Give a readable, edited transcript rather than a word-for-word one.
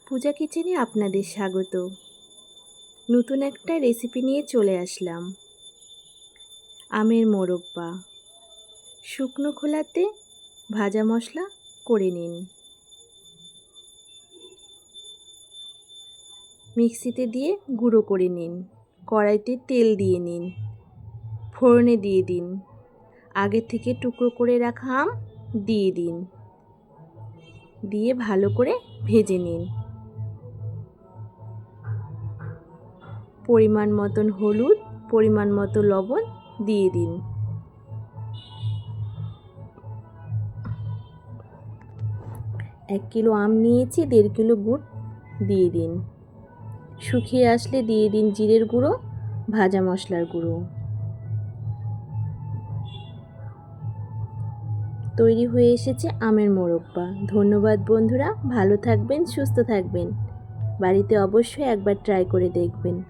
পূজা কিচেনে আপনাদের স্বাগত। নতুন একটা রেসিপি নিয়ে চলে আসলাম। আমের মোরব্বা। শুকনো খোলাতে ভাজা মশলা করে নিন। মিক্সিতে দিয়ে গুঁড়ো করে নিন। কড়াইতে তেল দিয়ে নিন। ফোড়নে দিয়ে দিন। আগে থেকে টুকরো করে রাখা আম দিয়ে দিন। দিয়ে ভালো করে ভেজে নিন। পরিমাণ মতন হলুদ, পরিমাণ মতো লবণ দিয়ে দিন। এক কিলো আম নিয়েছি, 1.5 কিলো গুড় দিয়ে দিন। শুকিয়ে আসলে দিয়ে দিন জিরের গুঁড়ো, ভাজা মশলার গুঁড়ো। তৈরি হয়ে এসেছে আমের মোরব্বা। ধন্যবাদ বন্ধুরা, ভালো থাকবেন, সুস্থ থাকবেন। বাড়িতে অবশ্যই একবার ট্রাই করে দেখবেন।